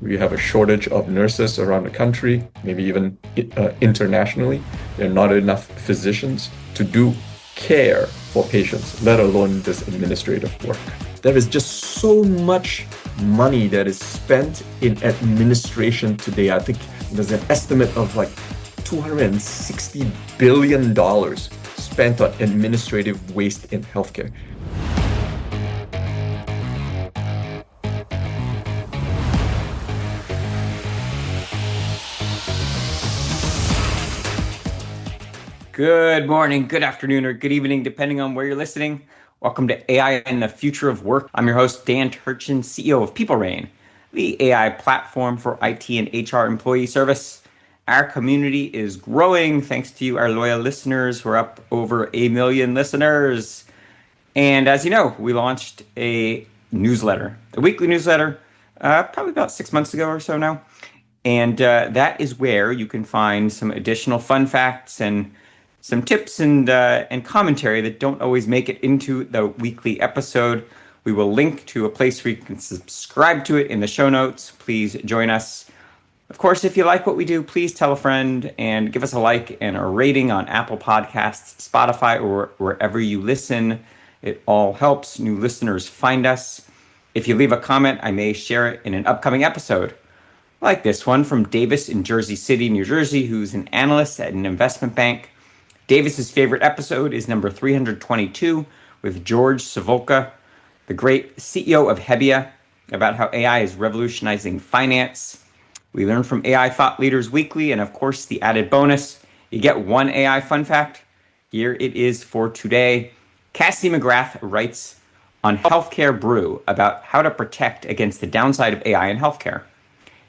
We have a shortage of nurses around the country, maybe even internationally. There are not enough physicians to do care for patients, let alone this administrative work. There is just so much money that is spent in administration today. I think there's an estimate of like $260 billion spent on administrative waste in healthcare. Good morning, good afternoon, or good evening, depending on where you're listening. Welcome to AI and the Future of Work. I'm your host, Dan Turchin, CEO of PeopleRain, the AI platform for IT and HR employee service. Our community is growing thanks to you, our loyal listeners. We're up over 1 million listeners. And as you know, we launched a newsletter, a weekly newsletter, probably about 6 months ago or so now. And that is where you can find some additional fun facts and some tips and commentary that don't always make it into the weekly episode. We will link to a place where you can subscribe to it in the show notes. Please join us. Of course, if you like what we do, please tell a friend and give us a like and a rating on Apple Podcasts, Spotify, or wherever you listen. It all helps new listeners find us. If you leave a comment, I may share it in an upcoming episode. Like this one from Davis in Jersey City, New Jersey, who's an analyst at an investment bank. Davis's favorite episode is number 322 with George Savolka, the great CEO of Hebbia, about how AI is revolutionizing finance. We learn from AI thought leaders weekly, and of course, the added bonus, you get one AI fun fact. Here it is for today. Cassie McGrath writes on Healthcare Brew about how to protect against the downside of AI in healthcare.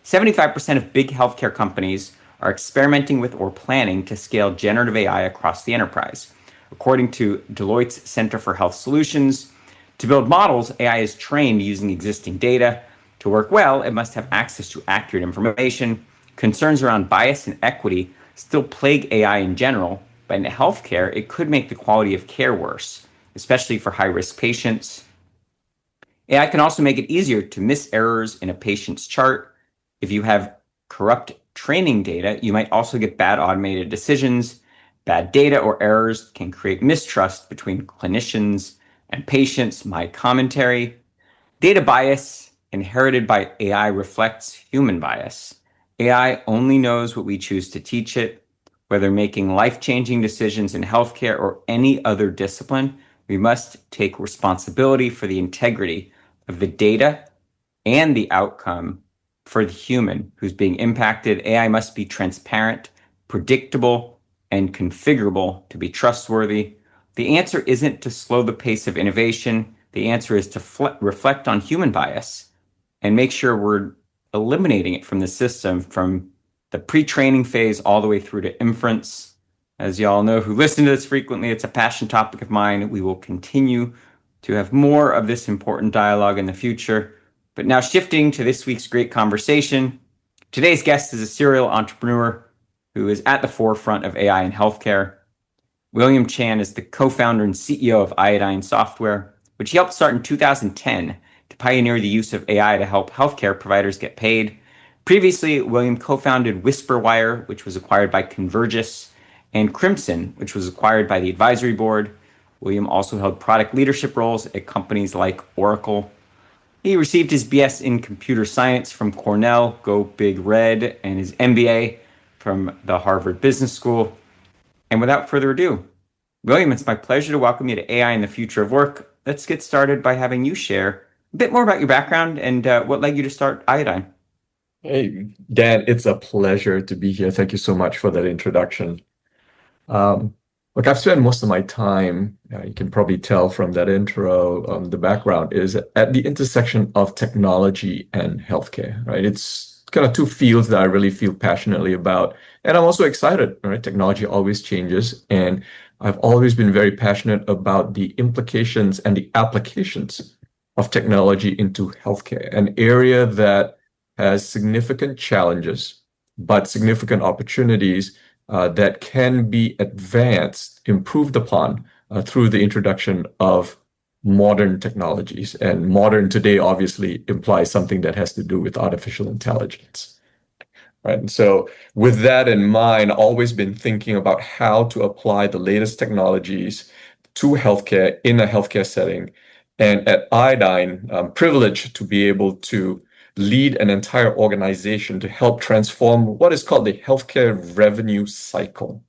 75% of big healthcare companies are experimenting with or planning to scale generative AI across the enterprise. According to Deloitte's Center for Health Solutions, to build models, AI is trained using existing data. To work well, it must have access to accurate information. Concerns around bias and equity still plague AI in general, but in healthcare, it could make the quality of care worse, especially for high-risk patients. AI can also make it easier to miss errors in a patient's chart. If you have corrupt training data, you might also get bad automated decisions. Bad data or errors can create mistrust between clinicians and patients. My commentary. Data bias inherited by AI reflects human bias. AI only knows what we choose to teach it. Whether making life-changing decisions in healthcare or any other discipline, we must take responsibility for the integrity of the data and the outcome for the human who's being impacted. AI must be transparent, predictable, and configurable to be trustworthy. The answer isn't to slow the pace of innovation. The answer is to reflect on human bias and make sure we're eliminating it from the system, from the pre-training phase all the way through to inference. As you all know who listen to this frequently, it's a passion topic of mine. We will continue to have more of this important dialogue in the future. But now shifting to this week's great conversation, today's guest is a serial entrepreneur who is at the forefront of AI in healthcare. William Chan is the co-founder and CEO of Iodine Software, which he helped start in 2010 to pioneer the use of AI to help healthcare providers get paid. Previously, William co-founded WhisperWire, which was acquired by Convergys, and Crimson, which was acquired by the advisory board. William also held product leadership roles at companies like Oracle. He received his BS in computer science from Cornell, go Big Red, and his MBA from the Harvard Business School. And without further ado, William, it's my pleasure to welcome you to AI and the Future of Work. Let's get started by having you share a bit more about your background and what led you to start Iodine. Hey, Dan, it's a pleasure to be here. Thank you so much for that introduction. Look, I've spent most of my time, you can probably tell from that intro, the background is at the intersection of technology and healthcare, right? It's kind of two fields that I really feel passionately about. And I'm also excited, right? Technology always changes. And I've always been very passionate about the implications and the applications of technology into healthcare, an area that has significant challenges, but significant opportunities that can be advanced, improved upon through the introduction of modern technologies. And modern today obviously implies something that has to do with artificial intelligence. Right. And so with that in mind, always been thinking about how to apply the latest technologies to healthcare in a healthcare setting. And at Iodine, I'm privileged to be able to lead an entire organization to help transform what is called the healthcare revenue cycle.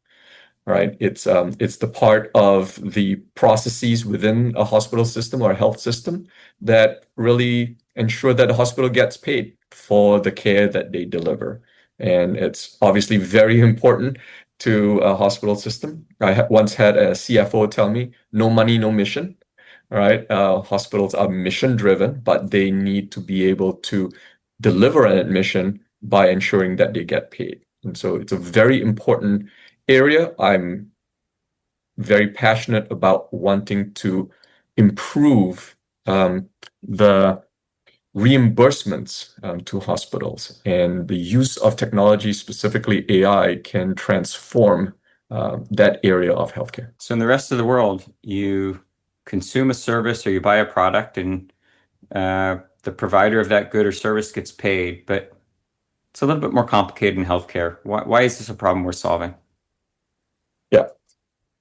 Right. It's the part of the processes within a hospital system or a health system that really ensure that the hospital gets paid for the care that they deliver. And it's obviously very important to a hospital system. I once had a CFO tell me, no money, no mission. All right. Hospitals are mission driven, but they need to be able to deliver an admission by ensuring that they get paid. And so it's a very important area. I'm very passionate about wanting to improve the reimbursements to hospitals, and the use of technology, specifically AI, can transform that area of healthcare. So in the rest of the world, you consume a service or you buy a product, and the provider of that good or service gets paid, but it's a little bit more complicated in healthcare. Why is this a problem we're solving? Yeah.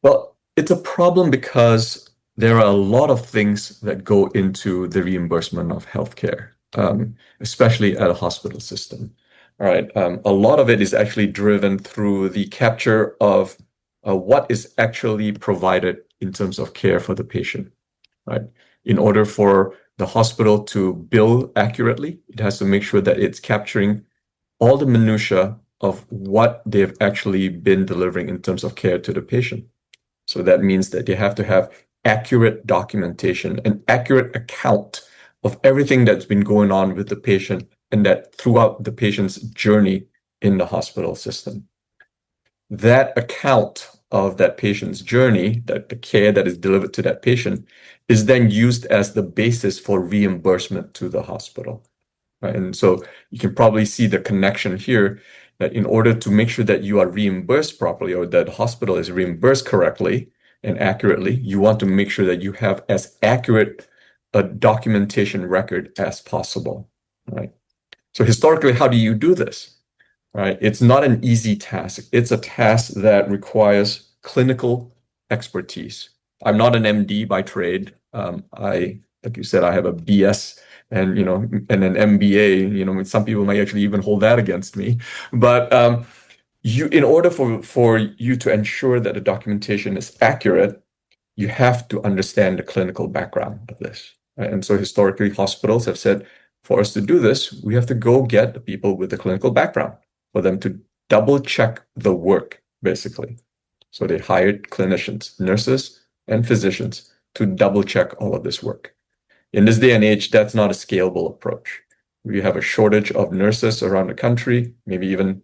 Well, it's a problem because there are a lot of things that go into the reimbursement of healthcare, especially at a hospital system. All right. A lot of it is actually driven through the capture of what is actually provided in terms of care for the patient. Right. In order for the hospital to bill accurately, it has to make sure that it's capturing all the minutia of what they've actually been delivering in terms of care to the patient. So that means that they have to have accurate documentation, an accurate account of everything that's been going on with the patient, and that throughout the patient's journey in the hospital system. That account of that patient's journey, that the care that is delivered to that patient, is then used as the basis for reimbursement to the hospital. Right? And so you can probably see the connection here, that in order to make sure that you are reimbursed properly, or that the hospital is reimbursed correctly and accurately, you want to make sure that you have as accurate a documentation record as possible. Right? So historically, how do you do this? Right? It's not an easy task. It's a task that requires clinical expertise. I'm not an MD by trade. Like you said, I have a BS and and an MBA. Some people might actually even hold that against me. But in order for you to ensure that the documentation is accurate, you have to understand the clinical background of this. Right? And so historically, hospitals have said, for us to do this, we have to go get the people with the clinical background for them to double check the work, basically. So they hired clinicians, nurses, and physicians to double check all of this work. In this day and age, that's not a scalable approach. We have a shortage of nurses around the country, maybe even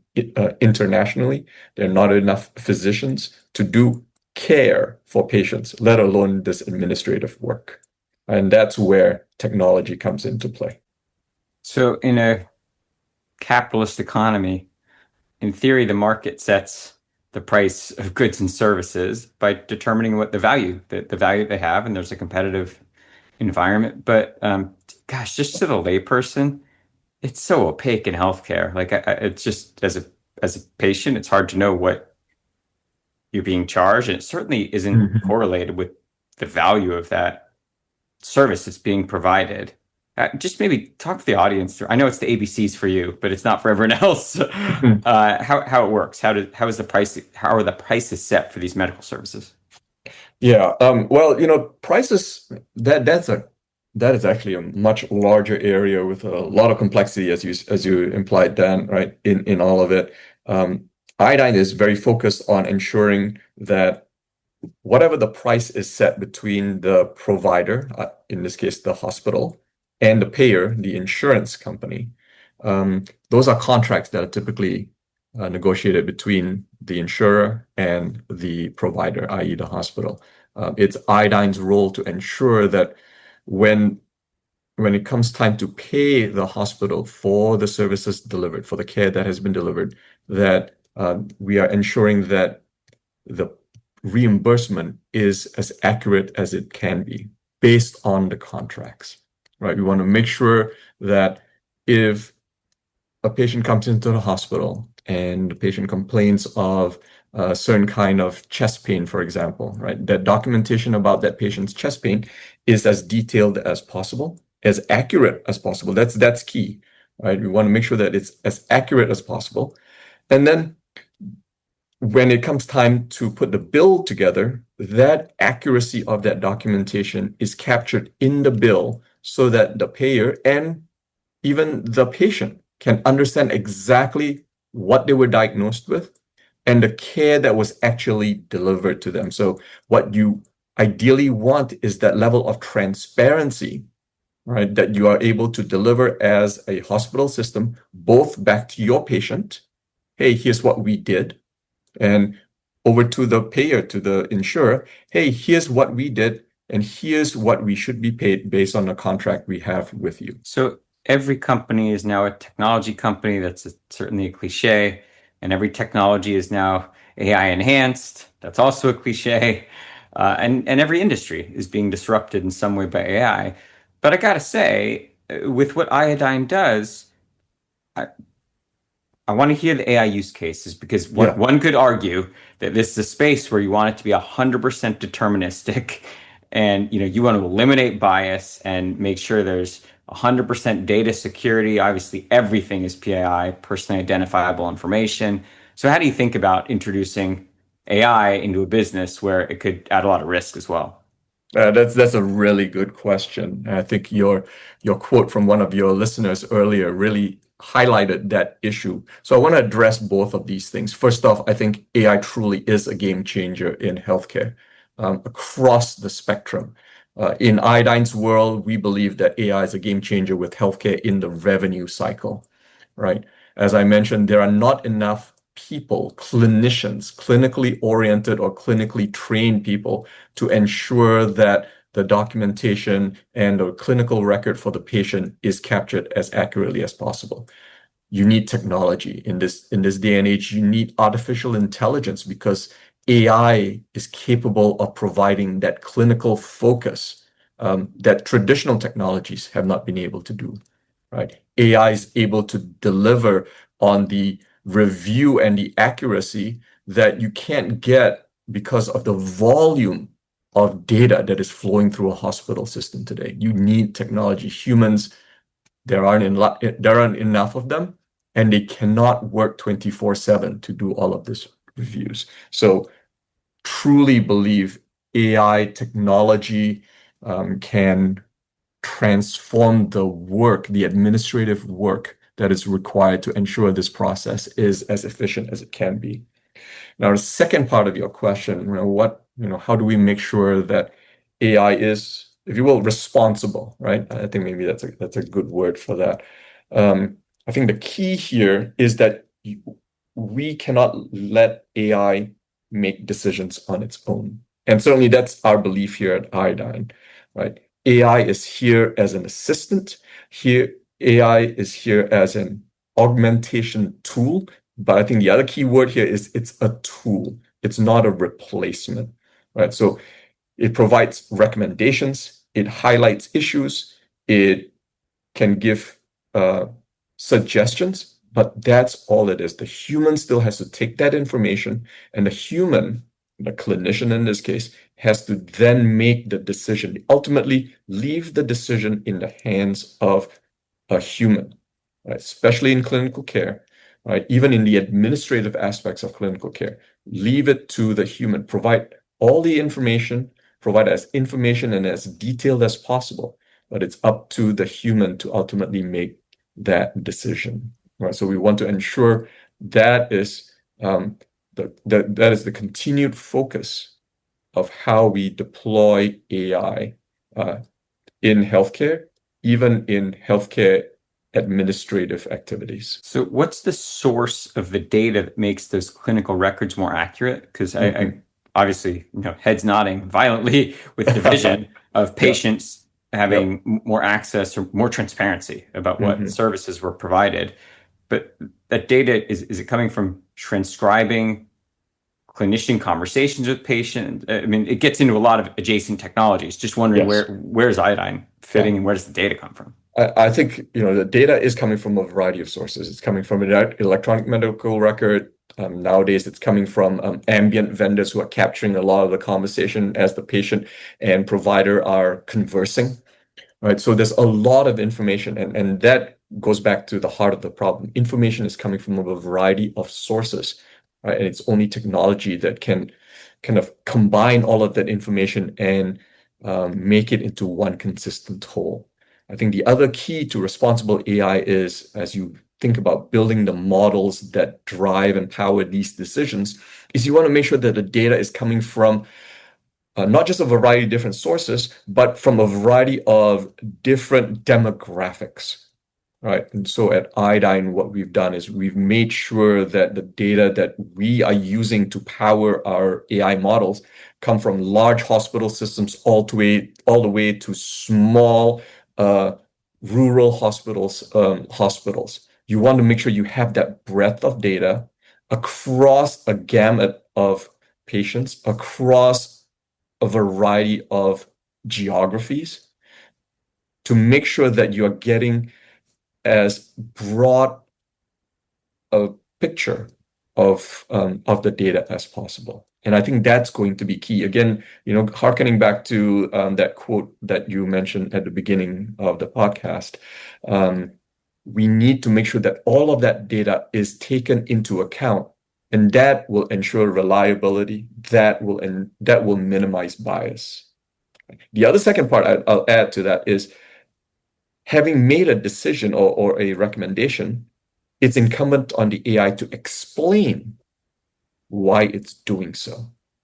internationally. There are not enough physicians to do care for patients, let alone this administrative work. And that's where technology comes into play. So in a capitalist economy, in theory, the market sets the price of goods and services by determining what the value they have, and there's a competitive environment. But gosh, just to the layperson, it's so opaque in healthcare. Like it's just as a patient, it's hard to know what you're being charged, and it certainly isn't correlated with the value of that service that's being provided. Just maybe talk to the audience through. I know it's the ABCs for you, but it's not for everyone else. How it works? How are the prices set for these medical services? Yeah. Well, prices, that is actually a much larger area with a lot of complexity, as you implied, Dan, right? In all of it. Iodine is very focused on ensuring that whatever the price is set between the provider, in this case the hospital, and the payer, the insurance company, those are contracts that are typically negotiated between the insurer and the provider, i.e. the hospital. It's Iodine's role to ensure that when it comes time to pay the hospital for the services delivered, for the care that has been delivered, that we are ensuring that the reimbursement is as accurate as it can be. based on the contracts, right? We want to make sure that if a patient comes into the hospital and the patient complains of a certain kind of chest pain, for example, right? That documentation about that patient's chest pain is as detailed as possible, as accurate as possible. That's key, right? We want to make sure that it's as accurate as possible. And then when it comes time to put the bill together, that accuracy of that documentation is captured in the bill so that the payer and even the patient can understand exactly what they were diagnosed with and the care that was actually delivered to them. So what you ideally want is that level of transparency, right, that you are able to deliver as a hospital system, both back to your patient, hey, here's what we did, and over to the payer, to the insurer, hey, here's what we did, and here's what we should be paid based on the contract we have with you. So every company is now a technology company. That's certainly a cliche. And every technology is now AI enhanced. That's also a cliche. And every industry is being disrupted in some way by AI. But I gotta say, with what Iodine does, I want to hear the AI use cases because Yeah. one could argue that this is a space where you want it to be 100% deterministic, and you want to eliminate bias and make sure there's 100% data security. Obviously, everything is PII, personally identifiable information. So, how do you think about introducing AI into a business where it could add a lot of risk as well? That's a really good question. And I think your quote from one of your listeners earlier really highlighted that issue. So I want to address both of these things. First off, I think AI truly is a game changer in healthcare across the spectrum. In Iodine's world, we believe that AI is a game changer with healthcare in the revenue cycle, right? As I mentioned, there are not enough people, clinicians, clinically oriented or clinically trained people to ensure that the documentation and the clinical record for the patient is captured as accurately as possible. You need technology in this day and age. You need artificial intelligence because AI is capable of providing that clinical focus that traditional technologies have not been able to do, right? AI is able to deliver on the review and the accuracy that you can't get because of the volume of data that is flowing through a hospital system today. You need technology. Humans, there aren't enough of them, and they cannot work 24/7 to do all of this reviews. So truly believe AI technology can transform the work, the administrative work that is required to ensure this process is as efficient as it can be. Now, the second part of your question, how do we make sure that AI is, if you will, responsible, right? I think maybe that's a good word for that. I think the key here is that we cannot let AI make decisions on its own. And certainly that's our belief here at Iodine, right? AI is here as an assistant. Here, AI is here as an augmentation tool. But I think the other key word here is it's a tool. It's not a replacement, right? So it provides recommendations. It highlights issues. It can give suggestions, but that's all it is. The human still has to take that information, and the human, the clinician in this case, has to then make the decision, ultimately leave the decision in the hands of a human, right? Especially in clinical care, right? Even in the administrative aspects of clinical care, leave it to the human. Provide all the information, provide as information and as detailed as possible, but it's up to the human to ultimately make that decision, right? So we want to ensure that is that is the continued focus of how we deploy AI in healthcare, even in healthcare administrative activities. So, what's the source of the data that makes those clinical records more accurate? Because I obviously, heads nodding violently with the vision of patients having more access or more transparency about what services were provided. But that data, is it coming from transcribing clinician conversations with patients. I mean, it gets into a lot of adjacent technologies. Just wondering Yes. where's iodine Yeah. fitting and where does the data come from? I think, the data is coming from a variety of sources. It's coming from an electronic medical record. Nowadays, it's coming from ambient vendors who are capturing a lot of the conversation as the patient and provider are conversing, right? So there's a lot of information, and that goes back to the heart of the problem. Information is coming from a variety of sources, right? And it's only technology that can kind of combine all of that information and make it into one consistent whole. I think the other key to responsible AI is, as you think about building the models that drive and power these decisions, is you want to make sure that the data is coming from not just a variety of different sources, but from a variety of different demographics, right? And so at Iodine, what we've done is we've made sure that the data that we are using to power our AI models come from large hospital systems all the way to small rural hospitals. You want to make sure you have that breadth of data across a gamut of patients, across a variety of geographies, to make sure that you are getting as broad a picture of the data as possible. And I think that's going to be key. Again, harkening back to that quote that you mentioned at the beginning of the podcast, we need to make sure that all of that data is taken into account, and that will ensure reliability. That will minimize bias. The other second part I'll add to that is, having made a decision or a recommendation, it's incumbent on the AI to explain why it's doing so.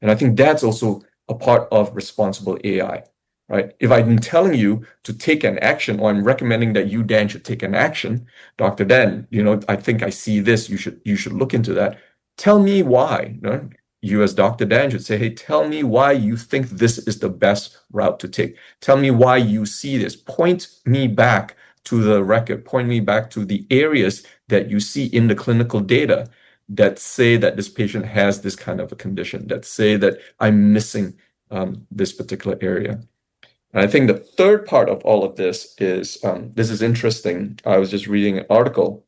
And I think that's also a part of responsible AI, right? If I'm telling you to take an action, or I'm recommending that you, Dan, should take an action, Dr. Dan, I think I see this, you should look into that. Tell me why. You as Dr. Dan should say, hey, tell me why you think this is the best route to take. Tell me why you see this. Point me back to the record. Point me back to the areas that you see in the clinical data that say that this patient has this kind of a condition, that say that I'm missing this particular area. And I think the third part of all of this is interesting. I was just reading an article.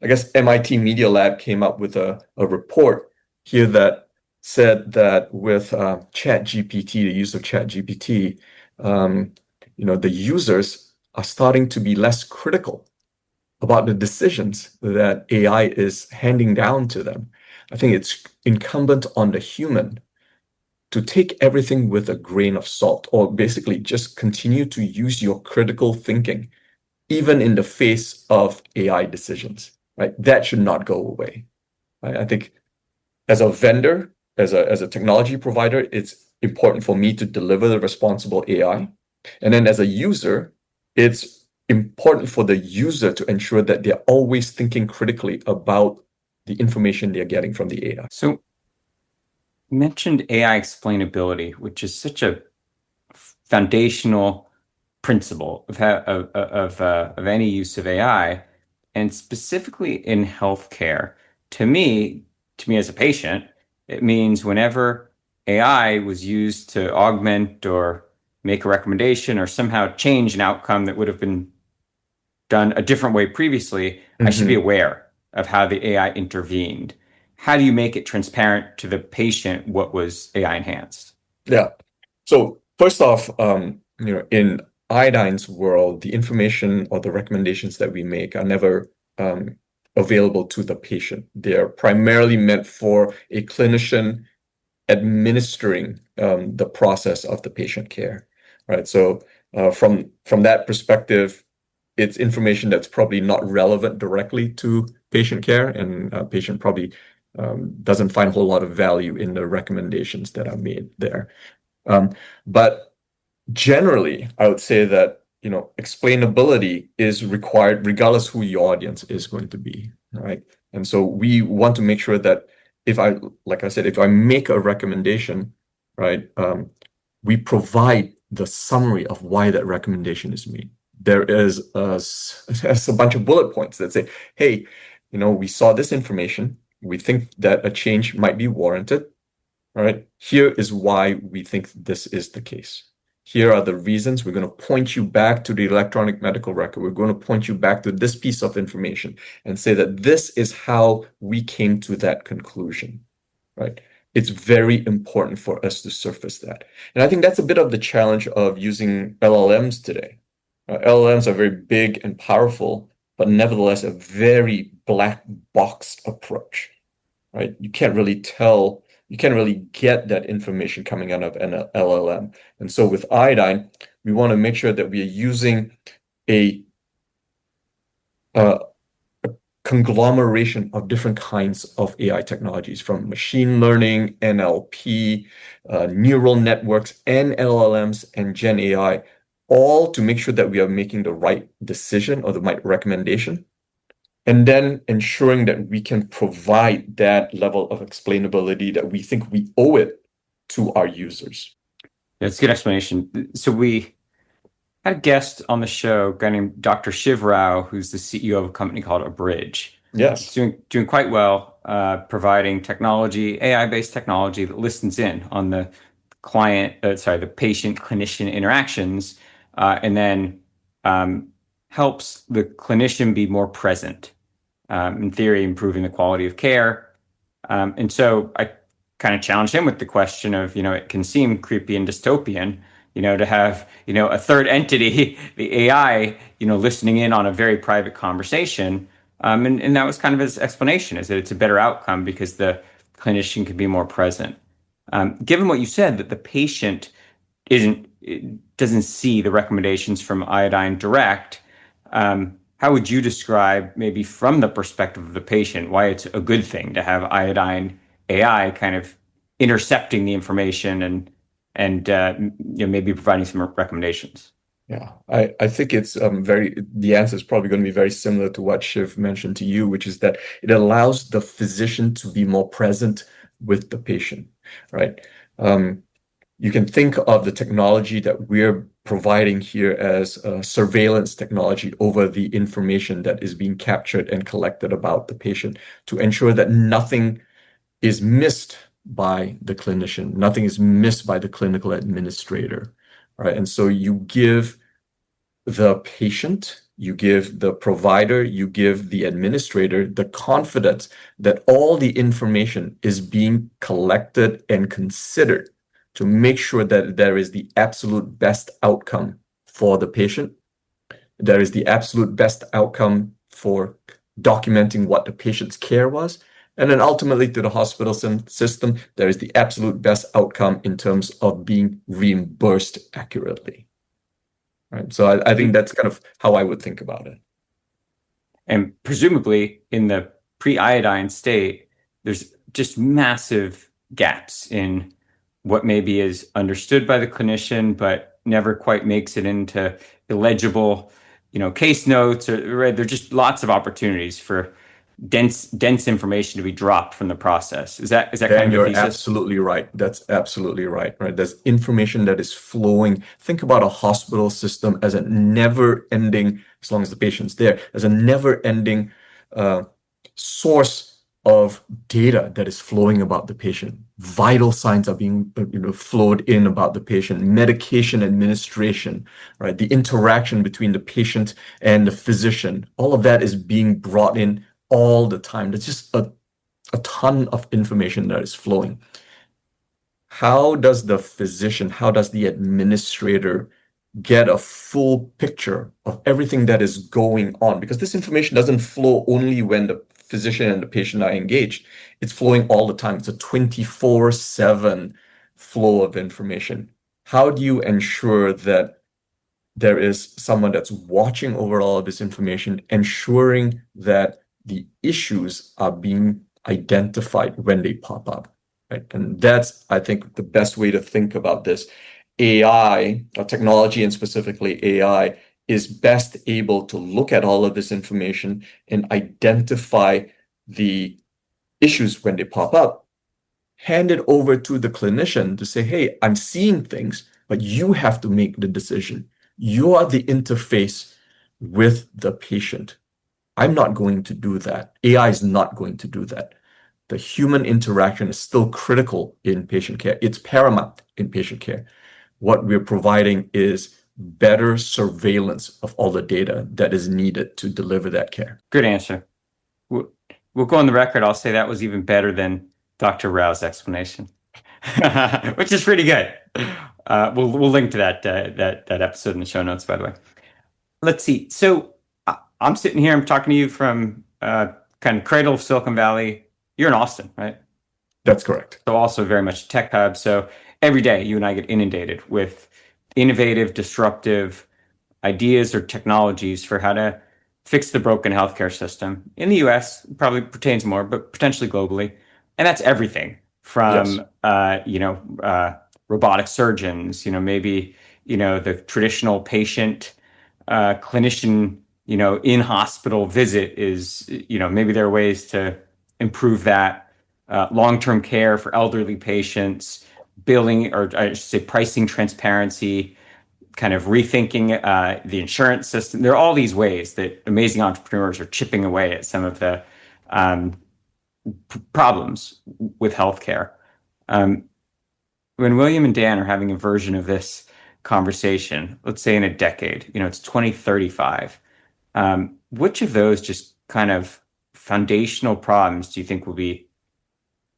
I guess MIT Media Lab came up with a report here that said that with ChatGPT, the use of ChatGPT, the users are starting to be less critical about the decisions that AI is handing down to them. I think it's incumbent on the human to take everything with a grain of salt, or basically just continue to use your critical thinking, even in the face of AI decisions, right? That should not go away. Right? I think as a vendor, as a technology provider, it's important for me to deliver the responsible AI. And then as a user, it's important for the user to ensure that they're always thinking critically about the information they're getting from the AI. So you mentioned AI explainability, which is such a foundational principle of any use of AI, and specifically in healthcare. To me as a patient, it means whenever AI was used to augment or make a recommendation or somehow change an outcome that would have been done a different way previously, I should be aware of how the AI intervened. How do you make it transparent to the patient what was AI enhanced? Yeah. So first off, in Iodine's world, the information or the recommendations that we make are never available to the patient. They're primarily meant for a clinician administering the process of the patient care, right? So from that perspective, it's information that's probably not relevant directly to patient care, and patient probably doesn't find a whole lot of value in the recommendations that are made there. But generally, I would say that explainability is required regardless who your audience is going to be, right? And so we want to make sure that if I make a recommendation, right, we provide the summary of why that recommendation is made. There is a bunch of bullet points that say, hey, we saw this information. we think that a change might be warranted. All right, here is why we think this is the case. Here are the reasons. We're going to point you back to the electronic medical record. We're going to point you back to this piece of information and say that this is how we came to that conclusion, right? It's very important for us to surface that. And I think that's a bit of the challenge of using LLMs today. LLMs are very big and powerful, but nevertheless a very black box approach, right? You can't really get that information coming out of an LLM. And so with Iodine, we want to make sure that we are using a conglomeration of different kinds of AI technologies, from machine learning, NLP, neural networks, and LLMs and Gen AI, all to make sure that we are making the right decision or the right recommendation, and then ensuring that we can provide that level of explainability that we think we owe it to our users. That's a good explanation. So we had a guest on the show, a guy named Dr. Shiv Rao, who's the CEO of a company called Abridge. Yes. Doing quite well, providing technology, AI-based technology that listens in on the the patient-clinician interactions, and then helps the clinician be more present, in theory, improving the quality of care. And so I kind of challenged him with the question of, it can seem creepy and dystopian, to have, a third entity, the AI, listening in on a very private conversation. And that was kind of his explanation, is that it's a better outcome because the clinician can be more present. Given what you said, that the patient doesn't see the recommendations from Iodine Direct, how would you describe, maybe from the perspective of the patient, why it's a good thing to have Iodine AI kind of intercepting the information and maybe providing some recommendations? Yeah, I think it's the answer is probably going to be very similar to what Shiv mentioned to you, which is that it allows the physician to be more present with the patient, right? You can think of the technology that we're providing here as surveillance technology over the information that is being captured and collected about the patient, to ensure that nothing is missed by the clinician, nothing is missed by the clinical administrator, right? And so you give the patient, you give the provider, you give the administrator the confidence that all the information is being collected and considered to make sure that there is the absolute best outcome for the patient. There is the absolute best outcome for documenting what the patient's care was. And then ultimately to the hospital system, there is the absolute best outcome in terms of being reimbursed accurately. Right. So I think that's kind of how I would think about it. And presumably in the pre-iodine state, there's just massive gaps in what maybe is understood by the clinician, but never quite makes it into illegible, case notes, or there's just lots of opportunities for dense information to be dropped from the process. Is that kind of the thesis? You're absolutely right. That's absolutely right. Right. There's information that is flowing. Think about a hospital system as a never-ending, as long as the patient's there, as a never-ending source of data that is flowing about the patient. Vital signs are being flowed in about the patient, medication administration, right? The interaction between the patient and the physician, all of that is being brought in all the time. There's just a ton of information that is flowing. How does the physician, how does the administrator get a full picture of everything that is going on? Because this information doesn't flow only when the physician and the patient are engaged. It's flowing all the time. It's a 24/7 flow of information. How do you ensure that there is someone that's watching over all of this information, ensuring that the issues are being identified when they pop up, right? And that's, I think, the best way to think about this. AI, or technology, and specifically AI, is best able to look at all of this information and identify the issues when they pop up, hand it over to the clinician to say, hey, I'm seeing things, but you have to make the decision. You are the interface with the patient. I'm not going to do that. AI is not going to do that. the human interaction is still critical in patient care. It's paramount in patient care. What we're providing is better surveillance of all the data that is needed to deliver that care. Good answer. We'll go on the record. I'll say that was even better than Dr. Rao's explanation, which is pretty good. We'll link to that episode in the show notes, by the way. Let's see. So I'm sitting here. I'm talking to you from kind of cradle of Silicon Valley. You're in Austin, right? That's correct. So also very much a tech hub. So every day you and I get inundated with innovative, disruptive ideas or technologies for how to fix the broken healthcare system in the US, probably pertains more, but potentially globally. And that's everything from, robotic surgeons, maybe, the traditional patient, clinician, in hospital visit is, maybe there are ways to improve that, long-term care for elderly patients, billing, or I should say pricing transparency, kind of rethinking the insurance system. There are all these ways that amazing entrepreneurs are chipping away at some of the problems with healthcare. When William and Dan are having a version of this conversation, let's say in a decade, it's 2035, which of those just kind of foundational problems do you think will be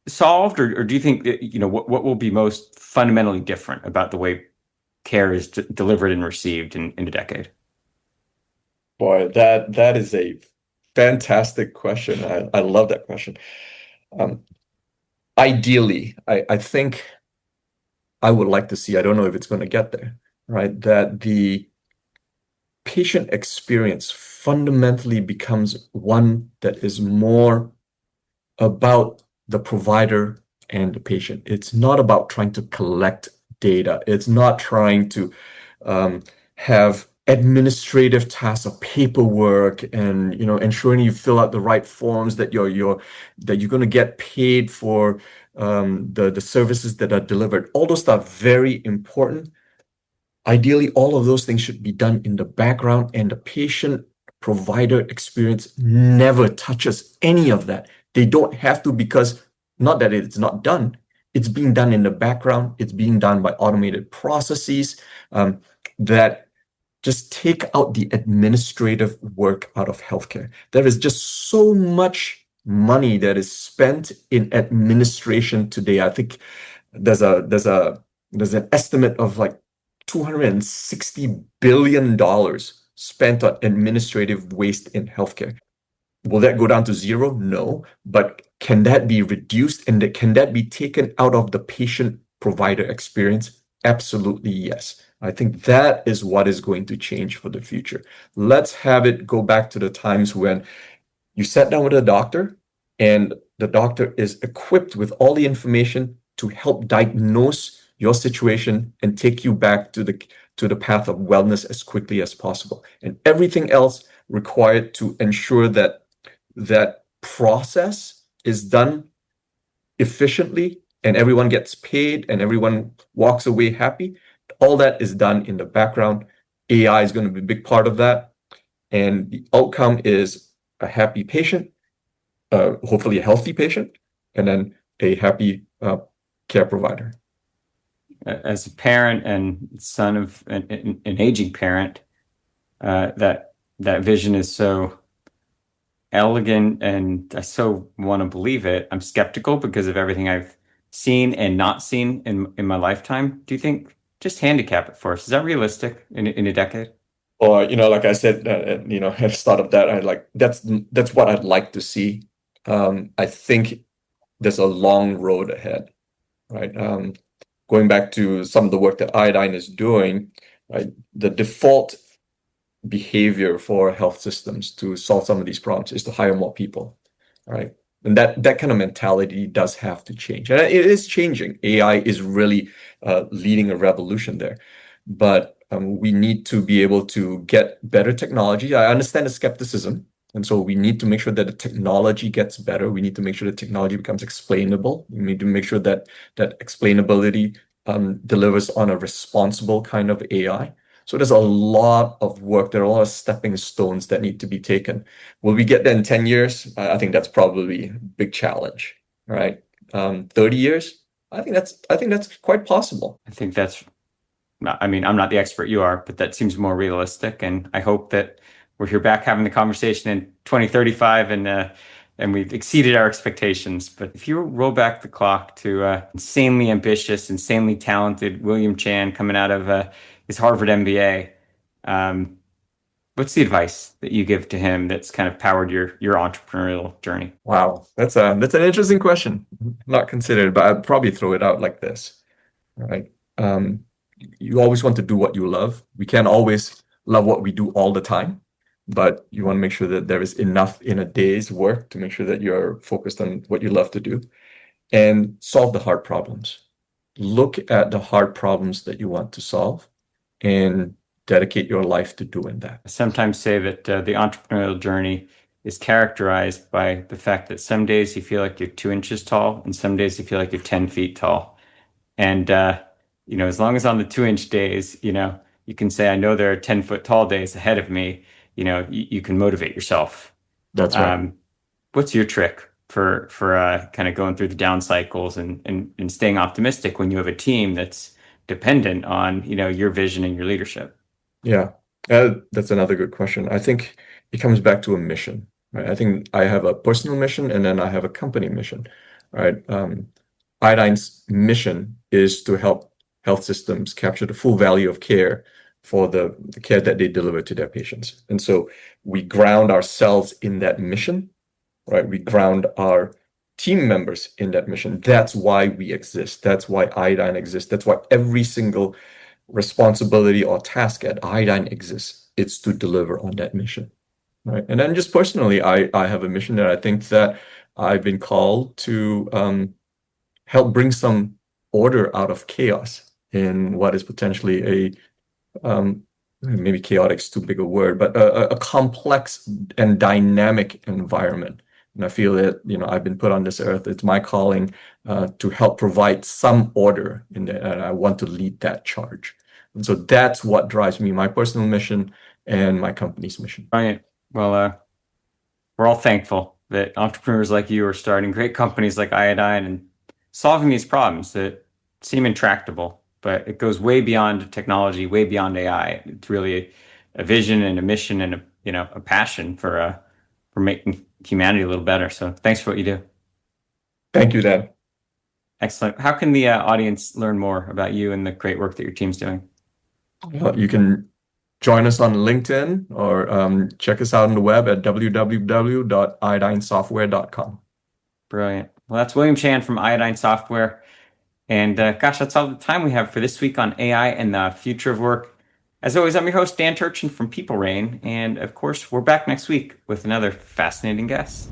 solved, or do you think that, what will be most fundamentally different about the way care is delivered and received in a decade? Boy, that is a fantastic question. I love that question. Ideally, I think I would like to see, I don't know if it's going to get there, right? That the patient experience fundamentally becomes one that is more about the provider and the patient. It's not about trying to collect data. It's not trying to have administrative tasks of paperwork and ensuring you fill out the right forms, that you're going to get paid for the services that are delivered. All those stuff very important. Ideally, all of those things should be done in the background, and the patient provider experience never touches any of that. They don't have to, because not that it's not done. It's being done in the background. It's being done by automated processes that just take out the administrative work out of healthcare. There is just so much money that is spent in administration today. I think there's an estimate of like $260 billion spent on administrative waste in healthcare. Will that go down to zero? No. But can that be reduced, and can that be taken out of the patient provider experience? Absolutely, yes. I think that is what is going to change for the future. Let's have it go back to the times when you sat down with a doctor and the doctor is equipped with all the information to help diagnose your situation and take you back to the path of wellness as quickly as possible. And everything else required to ensure that that process is done efficiently and everyone gets paid and everyone walks away happy. All that is done in the background. AI is going to be a big part of that. And the outcome is a happy patient, hopefully a healthy patient, and then a happy care provider. As a parent and son of an aging parent, that vision is so elegant, and I so want to believe it. I'm skeptical because of everything I've seen and not seen in my lifetime. Do you think, just handicap it for us, is that realistic in a decade? Or, like I said, at the start of that, that's what I'd like to see. I think there's a long road ahead, right? Going back to some of the work that Iodine is doing, right? The default behavior for health systems to solve some of these problems is to hire more people, right? And that kind of mentality does have to change. And it is changing. AI is really leading a revolution there. But we need to be able to get better technology. I understand the skepticism. And so we need to make sure that the technology gets better. We need to make sure the technology becomes explainable. We need to make sure that explainability delivers on a responsible kind of AI. So there's a lot of work. There are a lot of stepping stones that need to be taken. Will we get there in 10 years? I think that's probably a big challenge. right? 30 years. I think that's quite possible. I think that's, I mean, I'm not the expert you are, but that seems more realistic. And I hope that we're here back having the conversation in 2035 and we've exceeded our expectations. But if you roll back the clock to insanely ambitious, insanely talented William Chan coming out of his Harvard MBA, um, what's the advice that you give to him that's kind of powered your entrepreneurial journey? Wow, that's an interesting question. Not considered, but I'd probably throw it out like this. Right? You always want to do what you love. We can't always love what we do all the time, but you want to make sure that there is enough in a day's work to make sure that you're focused on what you love to do and solve the hard problems. Look at the hard problems that you want to solve and dedicate your life to doing that. I sometimes say that the entrepreneurial journey is characterized by the fact that some days you feel like you're 2 inches tall, and some days you feel like you're 10 feet tall. And as long as on the 2 inch days, you can say, I know there are 10 foot tall days ahead of me, you can motivate yourself. That's right. What's your trick for kind of going through the down cycles and staying optimistic when you have a team that's dependent on, your vision and your leadership? Yeah, that's another good question. I think it comes back to a mission, right? I think I have a personal mission and then I have a company mission, right? Iodine's mission is to help health systems capture the full value of care for the care that they deliver to their patients. And so we ground ourselves in that mission, right? We ground our team members in that mission. That's why we exist. That's why Iodine exists. That's why every single responsibility or task at Iodine exists. It's to deliver on that mission, right? And then just personally, I have a mission that I think that I've been called to help bring some order out of chaos in what is potentially maybe chaotic is too big a word, but a complex and dynamic environment. And I feel that, I've been put on this earth. It's my calling to help provide some order in there, and I want to lead that charge. And so that's what drives me, my personal mission and my company's mission. Right. Well, we're all thankful that entrepreneurs like you are starting great companies like Iodine and solving these problems that seem intractable, but it goes way beyond technology, way beyond AI. It's really a vision and a mission and a passion for making humanity a little better. So thanks for what you do. Thank you, Dan. Excellent. How can the audience learn more about you and the great work that your team's doing? You can join us on LinkedIn or check us out on the web at www.iodinesoftware.com. Brilliant. Well, that's William Chan from Iodine Software. And gosh, that's all the time we have for this week on AI and the future of work. As always, I'm your host, Dan Turchin from PeopleRain. And of course, we're back next week with another fascinating guest.